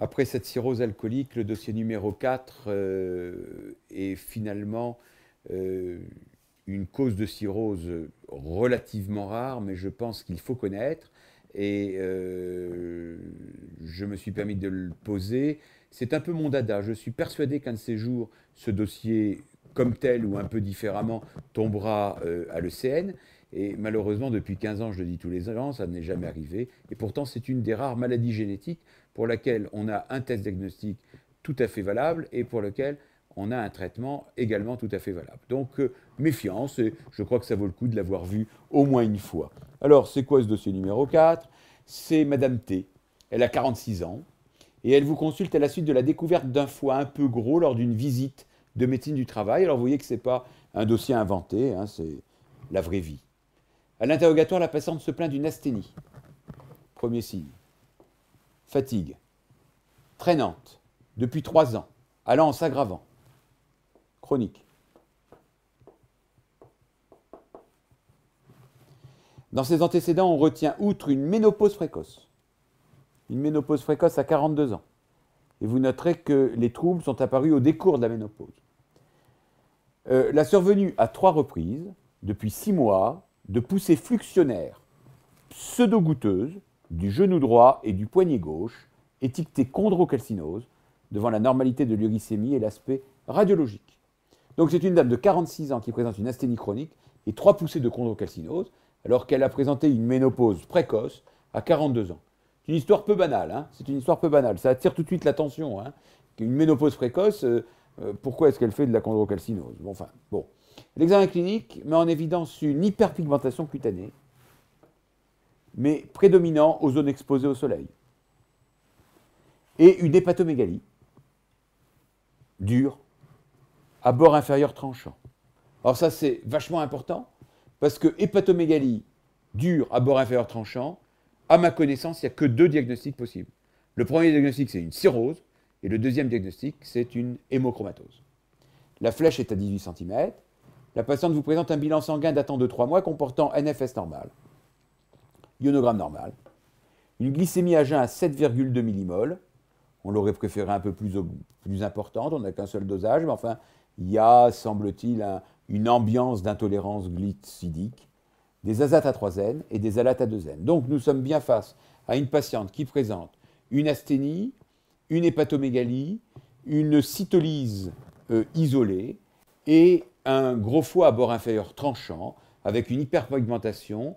Après cette cirrhose alcoolique, le dossier numéro 4 est finalement euh, une cause de cirrhose relativement rare, mais je pense qu'il faut connaître. Et je me suis permis de le poser. C'est un peu mon dada. Je suis persuadé qu'un de ces jours, ce dossier, comme tel ou un peu différemment, tombera à l'ECN. Et malheureusement, depuis 15 ans, je le dis tous les ans, ça n'est jamais arrivé. Et pourtant, c'est une des rares maladies génétiques pour laquelle on a un test diagnostic tout à fait valable et pour lequel on a un traitement également tout à fait valable. Donc, méfiance, et je crois que ça vaut le coup de l'avoir vu au moins une fois. Alors, c'est quoi ce dossier numéro 4? C'est Madame T. Elle a 46 ans et elle vous consulte à la suite de la découverte d'un foie un peu gros lors d'une visite de médecine du travail. Alors, vous voyez que ce n'est pas un dossier inventé, hein, c'est la vraie vie. À l'interrogatoire, la patiente se plaint d'une asthénie. Premier signe. Fatigue. Traînante. Depuis 3 ans. Allant en s'aggravant. Chronique. Dans ses antécédents, on retient outre une ménopause précoce. Une ménopause précoce à 42 ans. Et vous noterez que les troubles sont apparus au décours de la ménopause. La survenue à 3 reprises, depuis 6 mois, de poussées fluxionnaires pseudo-goutteuses du genou droit et du poignet gauche, étiquetées chondrocalcinose, devant la normalité de l'uricémie et l'aspect radiologique. Donc c'est une dame de 46 ans qui présente une asthénie chronique et 3 poussées de chondrocalcinose, alors qu'elle a présenté une ménopause précoce à 42 ans. C'est une histoire peu banale, hein, c'est une histoire peu banale. Ça attire tout de suite l'attention. Hein. Une ménopause précoce, pourquoi est-ce qu'elle fait de la chondrocalcinose? Bon, enfin, bon. L'examen clinique met en évidence une hyperpigmentation cutanée, mais prédominant aux zones exposées au soleil, et une hépatomégalie dure, à bord inférieur tranchant. Alors ça, c'est vachement important, parce que hépatomégalie dure à bord inférieur tranchant, à ma connaissance, il n'y a que 2 diagnostics possibles. Le premier diagnostic, c'est une cirrhose, et le deuxième diagnostic, c'est une hémochromatose. La flèche est à 18 cm. La patiente vous présente un bilan sanguin datant de 3 mois comportant NFS normal, ionogramme normal, une glycémie à jeun à 7,2 millimoles. On l'aurait préféré un peu plus importante, on n'a qu'un seul dosage, mais enfin, il y a, semble-t-il, une ambiance d'intolérance glycidique, des azates à 3N et des alates à 2N. Donc nous sommes bien face à une patiente qui présente une asthénie, une hépatomégalie, une cytolyse isolée et un gros foie à bord inférieur tranchant avec une hyperpigmentation,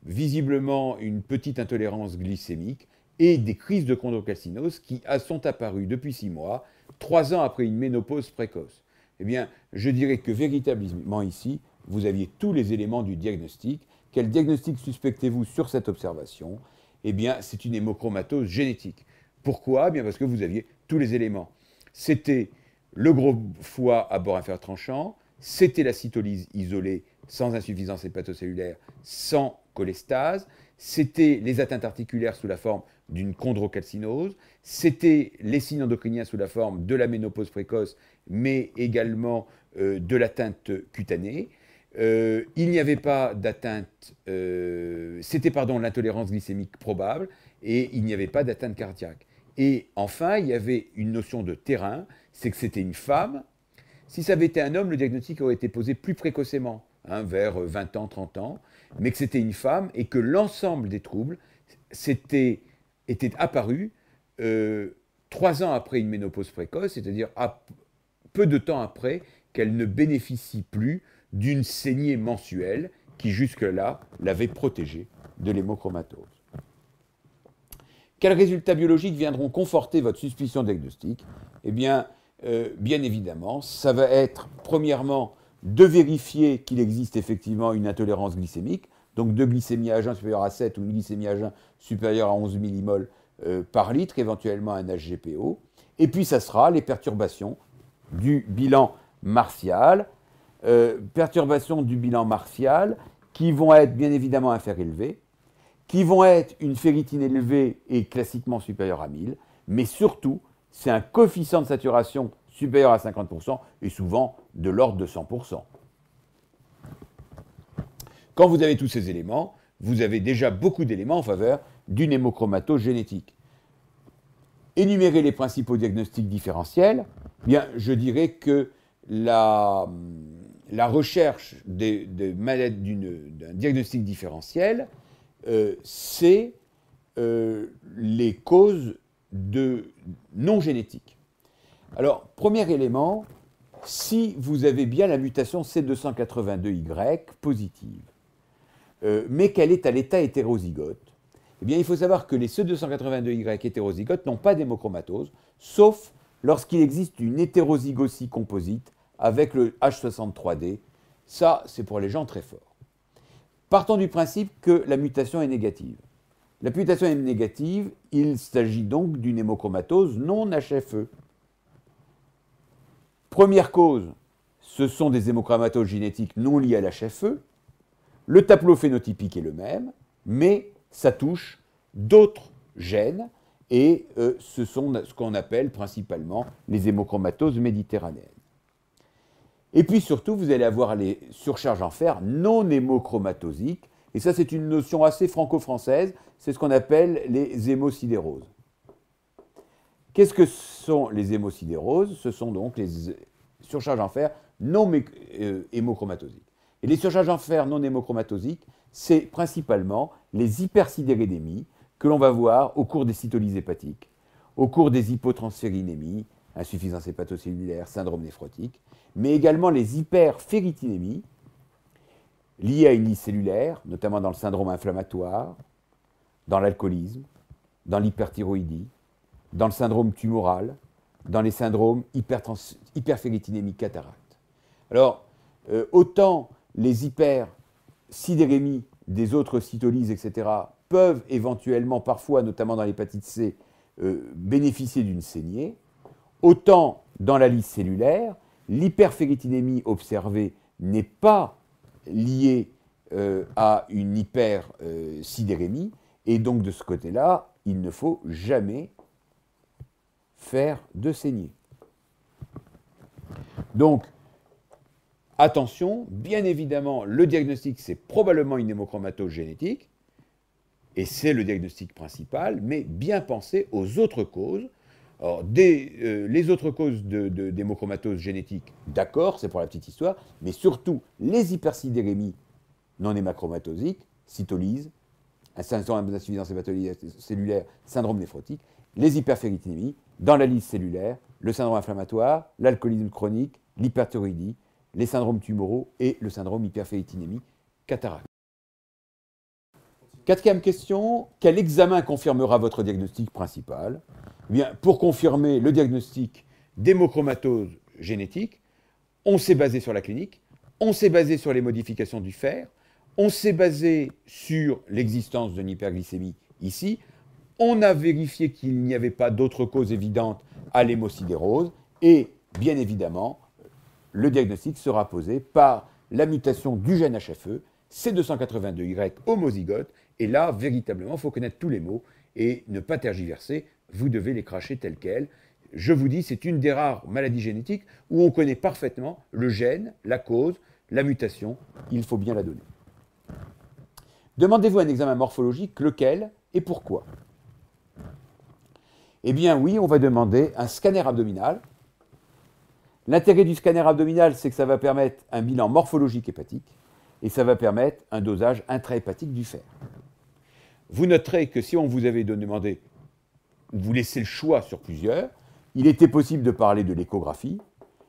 visiblement une petite intolérance glycémique et des crises de chondrocalcinose qui sont apparues depuis 6 mois, 3 ans après une ménopause précoce. Eh bien, je dirais que véritablement ici, vous aviez tous les éléments du diagnostic. Quel diagnostic suspectez-vous sur cette observation? Eh bien, c'est une hémochromatose génétique. Pourquoi? Eh bien, parce que vous aviez tous les éléments. C'était le gros foie à bord inférieur tranchant, c'était la cytolyse isolée sans insuffisance hépatocellulaire, sans cholestase, c'était les atteintes articulaires sous la forme d'une chondrocalcinose, c'était les signes endocriniens sous la forme de la ménopause précoce, mais également de l'atteinte cutanée. Il n'y avait pas d'atteinte, c'était l'intolérance glycémique probable, et il n'y avait pas d'atteinte cardiaque. Et enfin, il y avait une notion de terrain, c'est que c'était une femme. Si ça avait été un homme, le diagnostic aurait été posé plus précocement, hein, vers 20 ans, 30 ans, mais que c'était une femme et que l'ensemble des troubles était apparu 3 ans après une ménopause précoce, c'est-à-dire peu de temps après qu'elle ne bénéficie plus d'une saignée mensuelle qui jusque-là l'avait protégée de l'hémochromatose. Quels résultats biologiques viendront conforter votre suspicion diagnostique? Eh bien, bien évidemment, ça va être premièrement de vérifier qu'il existe effectivement une intolérance glycémique, donc de glycémie à jeun supérieure à 7 ou une glycémie à jeun supérieure à 11 millimoles par litre, éventuellement un HGPO. Et puis ça sera les perturbations du bilan martial, qui vont être bien évidemment un fer élevé, qui vont être une ferritine élevée et classiquement supérieure à 1000, mais surtout, c'est un coefficient de saturation supérieur à 50% et souvent de l'ordre de 100%. Quand vous avez tous ces éléments, vous avez déjà beaucoup d'éléments en faveur d'une hémochromatose génétique. énumérer les principaux diagnostics différentiels, eh bien, je dirais que la recherche d'un diagnostic différentiel, c'est les causes non génétiques. Alors, premier élément, si vous avez bien la mutation C282Y positive, mais qu'elle est à l'état hétérozygote, eh bien, il faut savoir que les C282Y hétérozygotes n'ont pas d'hémochromatose, sauf lorsqu'il existe une hétérozygosie composite avec le H63D. Ça, c'est pour les gens très forts. Partons du principe que la mutation est négative. La mutation est négative, il s'agit donc d'une hémochromatose non HFE. Première cause, ce sont des hémochromatoses génétiques non liées à l'HFE. Le tableau phénotypique est le même, mais ça touche d'autres gènes, et ce sont ce qu'on appelle principalement les hémochromatoses méditerranéennes. Et puis surtout, vous allez avoir les surcharges en fer non hémochromatosiques, et ça c'est une notion assez franco-française, c'est ce qu'on appelle les hémosidéroses. Qu'est-ce que sont les hémosidéroses? Ce sont donc les surcharges en fer non hémochromatosiques. Et les surcharges en fer non hémochromatosiques, c'est principalement les hypersidérédémies que l'on va voir au cours des cytolyses hépatiques, au cours des hypotransférinémies, insuffisance hépatocellulaire, syndrome néphrotique, mais également les hyperféritinémies liées à une lyse cellulaire, notamment dans le syndrome inflammatoire, dans l'alcoolisme, dans l'hyperthyroïdie, dans le syndrome tumoral, dans les syndromes hyperféritinémiques cataractes. Alors, autant les hypersidérémies des autres cytolyses, etc., peuvent éventuellement, parfois, notamment dans l'hépatite C, bénéficier d'une saignée, autant dans la lyse cellulaire, l'hyperféritinémie observée n'est pas liée à une hypersidérémie, et donc de ce côté-là, il ne faut jamais faire de saignée. Donc, attention, bien évidemment, le diagnostic, c'est probablement une hémochromatose génétique, et c'est le diagnostic principal, mais bien penser aux autres causes. Alors, les autres causes d'hémochromatose génétique, d'accord, c'est pour la petite histoire, mais surtout les hypersidérémies non hémachromatosiques, cytolyse, un syndrome d'insuffisance hépatocellulaire, syndrome néphrotique, les hyperféritinémies, dans la lyse cellulaire, le syndrome inflammatoire, l'alcoolisme chronique, l'hyperthyroïdie, les syndromes tumoraux et le syndrome hyperféritinémie cataracte. Quatrième question, quel examen confirmera votre diagnostic principal? Eh bien, pour confirmer le diagnostic d'hémochromatose génétique, on s'est basé sur la clinique, on s'est basé sur les modifications du fer, on s'est basé sur l'existence d'une hyperglycémie ici, on a vérifié qu'il n'y avait pas d'autres causes évidentes à l'hémosidérose, et bien évidemment, le diagnostic sera posé par la mutation du gène HFE, C282Y homozygote, et là, véritablement, il faut connaître tous les mots et ne pas tergiverser, vous devez les cracher tels quels. Je vous dis, c'est une des rares maladies génétiques où on connaît parfaitement le gène, la cause, la mutation, il faut bien la donner. Demandez-vous un examen morphologique, lequel et pourquoi? Eh bien oui, on va demander un scanner abdominal. L'intérêt du scanner abdominal, c'est que ça va permettre un bilan morphologique hépatique et ça va permettre un dosage intrahépatique du fer. Vous noterez que si on vous avait demandé, vous laissez le choix sur plusieurs, il était possible de parler de l'échographie,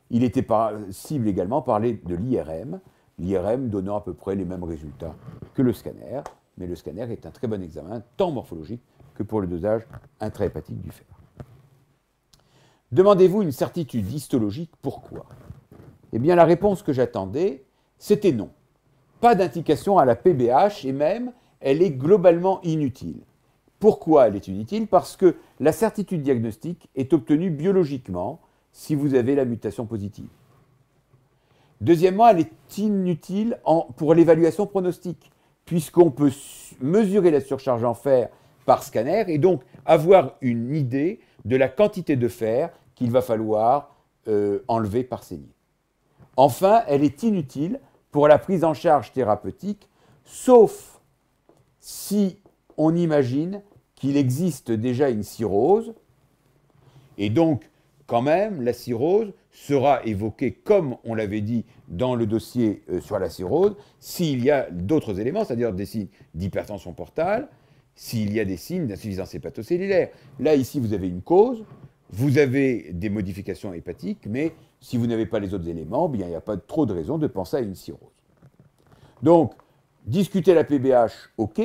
il était possible également de parler de l'IRM, l'IRM donnant à peu près les mêmes résultats que le scanner, mais le scanner est un très bon examen, tant morphologique que pour le dosage intrahépatique du fer. Demandez-vous une certitude histologique, pourquoi? Eh bien, la réponse que j'attendais, c'était non. Pas d'indication à la PBH, et même, elle est globalement inutile. Pourquoi elle est inutile? Parce que la certitude diagnostique est obtenue biologiquement si vous avez la mutation positive. Deuxièmement, elle est inutile pour l'évaluation pronostique, puisqu'on peut mesurer la surcharge en fer par scanner et donc avoir une idée de la quantité de fer qu'il va falloir enlever par saignée. Enfin, elle est inutile pour la prise en charge thérapeutique, sauf si on imagine qu'il existe déjà une cirrhose Et donc, quand même, la cirrhose sera évoquée, comme on l'avait dit dans le dossier sur la cirrhose, s'il y a d'autres éléments, c'est-à-dire des signes d'hypertension portale, s'il y a des signes d'insuffisance hépatocellulaire. Là, ici, vous avez une cause, vous avez des modifications hépatiques, mais si vous n'avez pas les autres éléments, bien, il n'y a pas trop de raison de penser à une cirrhose. Donc, discuter la PBH, ok.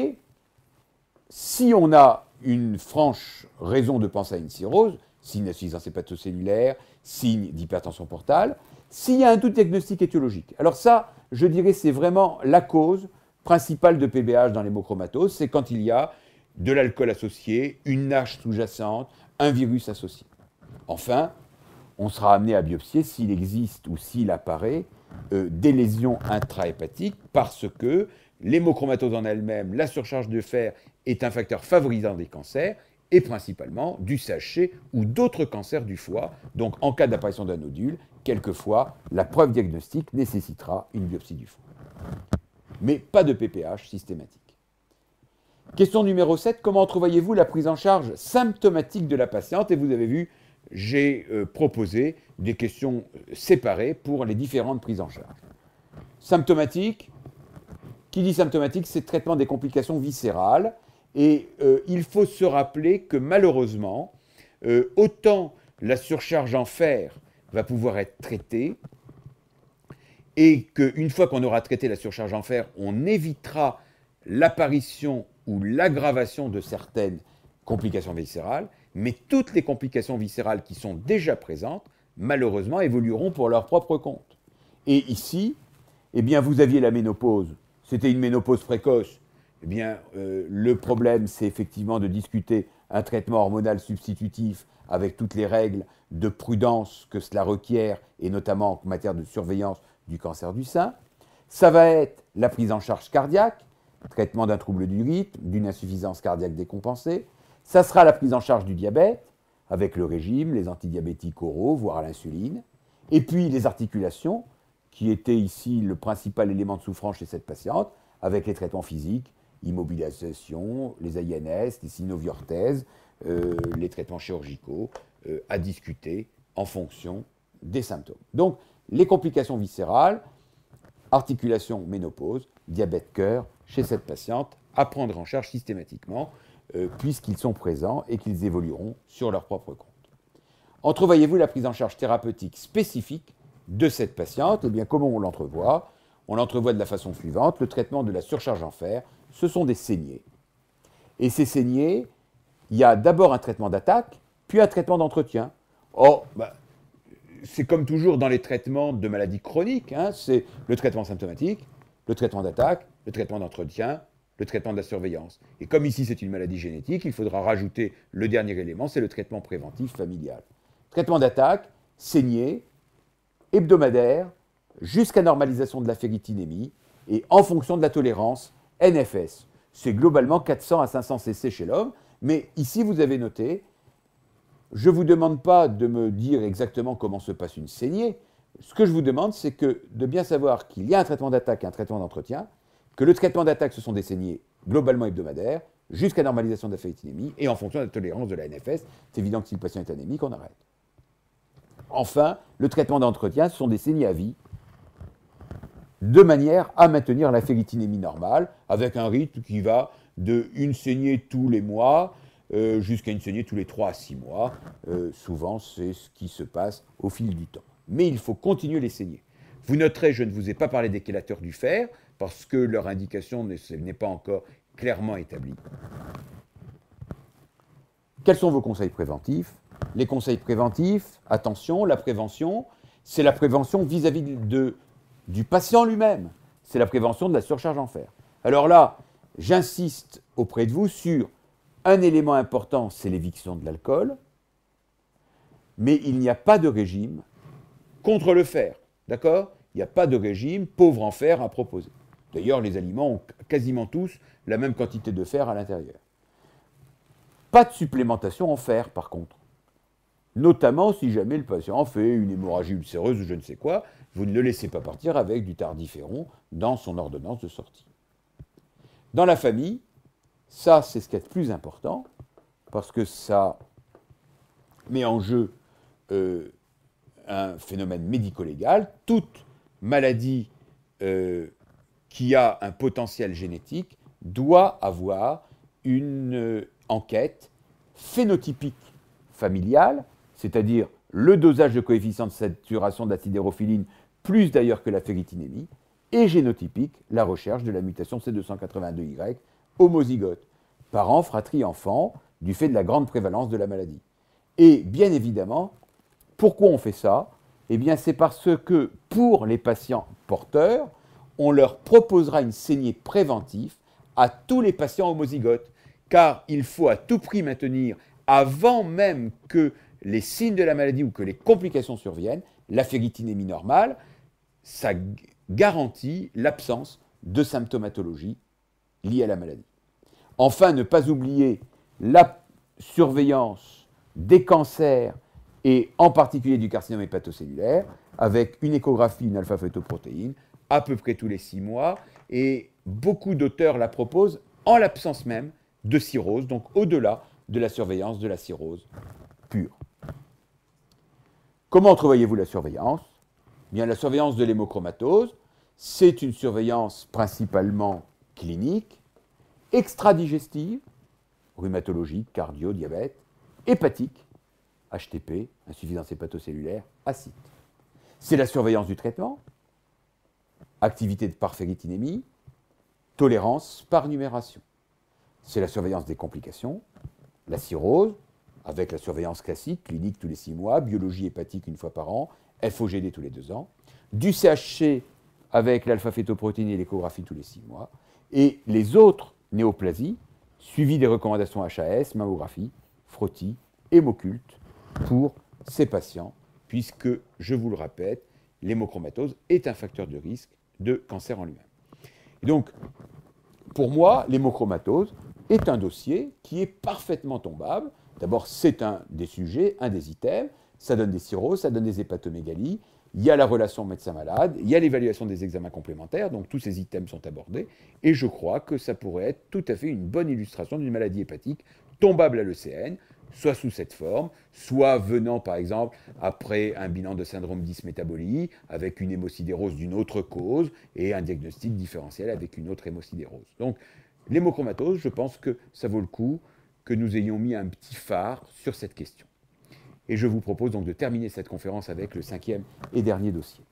Si on a une franche raison de penser à une cirrhose, signe d'insuffisance hépatocellulaire, signe d'hypertension portale, s'il y a un doute diagnostique étiologique. Alors ça, je dirais, c'est vraiment la cause principale de PBH dans l'hémochromatose, c'est quand il y a de l'alcool associé, une NASH sous-jacente, un virus associé. Enfin, on sera amené à biopsier s'il existe ou s'il apparaît des lésions intrahépatiques parce que l'hémochromatose en elle-même, la surcharge de fer est un facteur favorisant des cancers et principalement du CHC ou d'autres cancers du foie. Donc en cas d'apparition d'un nodule, quelquefois, la preuve diagnostique nécessitera une biopsie du foie. Mais pas de PPH systématique. Question numéro 7, comment entrevoyez-vous la prise en charge symptomatique de la patiente? Et vous avez vu, j'ai proposé des questions séparées pour les différentes prises en charge. Symptomatique, qui dit symptomatique, c'est traitement des complications viscérales. Et il faut se rappeler que malheureusement, autant la surcharge en fer va pouvoir être traitée, et qu'une fois qu'on aura traité la surcharge en fer, on évitera l'apparition ou l'aggravation de certaines complications viscérales, mais toutes les complications viscérales qui sont déjà présentes, malheureusement, évolueront pour leur propre compte. Et ici, eh bien, vous aviez la ménopause, c'était une ménopause précoce. Eh bien, le problème, c'est effectivement de discuter un traitement hormonal substitutif avec toutes les règles de prudence que cela requiert, et notamment en matière de surveillance du cancer du sein. Ça va être la prise en charge cardiaque, traitement d'un trouble du rythme, d'une insuffisance cardiaque décompensée. Ça sera la prise en charge du diabète, avec le régime, les antidiabétiques oraux, voire l'insuline. Et puis les articulations, qui étaient ici le principal élément de souffrance chez cette patiente, avec les traitements physiques, immobilisation, les AINS, les synoviorthèses, les traitements chirurgicaux, à discuter en fonction des symptômes. Donc, les complications viscérales, articulation, ménopause, diabète cœur, chez cette patiente, à prendre en charge systématiquement, puisqu'ils sont présents et qu'ils évolueront sur leur propre compte. Entrevoyez-vous la prise en charge thérapeutique spécifique de cette patiente? Eh bien, comment on l'entrevoit? On l'entrevoit de la façon suivante. Le traitement de la surcharge en fer, ce sont des saignées. Et ces saignées, il y a d'abord un traitement d'attaque, puis un traitement d'entretien. Oh, c'est comme toujours dans les traitements de maladies chroniques, hein, c'est le traitement symptomatique, le traitement d'attaque, le traitement d'entretien, le traitement de la surveillance. Et comme ici c'est une maladie génétique, il faudra rajouter le dernier élément, c'est le traitement préventif familial. Traitement d'attaque, saignée, hebdomadaire, jusqu'à normalisation de la ferritinémie, et en fonction de la tolérance, NFS. C'est globalement 400 à 500 cc chez l'homme, mais ici vous avez noté, je ne vous demande pas de me dire exactement comment se passe une saignée. Ce que je vous demande, c'est de bien savoir qu'il y a un traitement d'attaque et un traitement d'entretien, que le traitement d'attaque, ce sont des saignées globalement hebdomadaires, jusqu'à normalisation de la ferritinémie, et en fonction de la tolérance de la NFS. C'est évident que si le patient est anémique, on arrête. Enfin, le traitement d'entretien, ce sont des saignées à vie, de manière à maintenir la ferritinémie normale, avec un rythme qui va de une saignée tous les mois, jusqu'à une saignée tous les 3 à 6 mois. Souvent, c'est ce qui se passe au fil du temps. Mais il faut continuer les saignées. Vous noterez, je ne vous ai pas parlé des chélateurs du fer, parce que leur indication n'est pas encore clairement établie. Quels sont vos conseils préventifs? Les conseils préventifs, attention, la prévention, c'est la prévention vis-à-vis du patient lui-même. C'est la prévention de la surcharge en fer. Alors là, j'insiste auprès de vous sur un élément important, c'est l'éviction de l'alcool, mais il n'y a pas de régime contre le fer, d'accord? Il n'y a pas de régime pauvre en fer à proposer. D'ailleurs, les aliments ont quasiment tous la même quantité de fer à l'intérieur. Pas de supplémentation en fer, par contre. Notamment si jamais le patient fait une hémorragie ulcéreuse ou je ne sais quoi, vous ne le laissez pas partir avec du tardiféron dans son ordonnance de sortie. Dans la famille, ça, c'est ce qui est le plus important, parce que ça met en jeu un phénomène médico-légal. Toute maladie qui a un potentiel génétique doit avoir une enquête phénotypique familiale, c'est-à-dire le dosage de coefficient de saturation d'acidérophiline, plus d'ailleurs que la ferritinémie, et génotypique, la recherche de la mutation C282Y homozygote, parents, fratrie, enfants, du fait de la grande prévalence de la maladie. Et bien évidemment, pourquoi on fait ça? Eh bien, c'est parce que pour les patients porteurs, on leur proposera une saignée préventive à tous les patients homozygotes, car il faut à tout prix maintenir, avant même que les signes de la maladie ou que les complications surviennent, la ferritinémie normale. Ça garantit l'absence de symptomatologie liée à la maladie. Enfin, ne pas oublier la surveillance des cancers et en particulier du carcinome hépatocellulaire avec une échographie, une alpha-fetoprotéine à peu près tous les 6 mois, et beaucoup d'auteurs la proposent en l'absence même de cirrhose, donc au-delà de la surveillance de la cirrhose pure. Comment entrevoyez-vous la surveillance? Bien, la surveillance de l'hémochromatose, c'est une surveillance principalement clinique, extradigestive, rhumatologique, cardio, diabète, hépatique, HTP, insuffisance hépatocellulaire, acide. C'est la surveillance du traitement, activité par ferritinémie, tolérance par numération. C'est la surveillance des complications, la cirrhose, avec la surveillance classique, clinique tous les 6 mois, biologie hépatique une fois par an, FOGD tous les 2 ans, du CHC avec l'alpha-fétoprotéine et l'échographie tous les 6 mois, et les autres néoplasies, suivies des recommandations HAS, mammographie, frottis, hémoculte, pour ces patients, puisque, je vous le répète, l'hémochromatose est un facteur de risque de cancer en lui-même. Et donc, pour moi, l'hémochromatose est un dossier qui est parfaitement tombable. D'abord, c'est un des sujets, un des items, ça donne des cirrhoses, ça donne des hépatomégalies, il y a la relation médecin-malade, il y a l'évaluation des examens complémentaires, donc tous ces items sont abordés, et je crois que ça pourrait être tout à fait une bonne illustration d'une maladie hépatique tombable à l'ECN, soit sous cette forme, soit venant par exemple après un bilan de syndrome dysmétabolie, avec une hémosidérose d'une autre cause, et un diagnostic différentiel avec une autre hémosidérose. Donc l'hémochromatose, je pense que ça vaut le coup que nous ayons mis un petit phare sur cette question. Et je vous propose donc de terminer cette conférence avec le 5e et dernier dossier.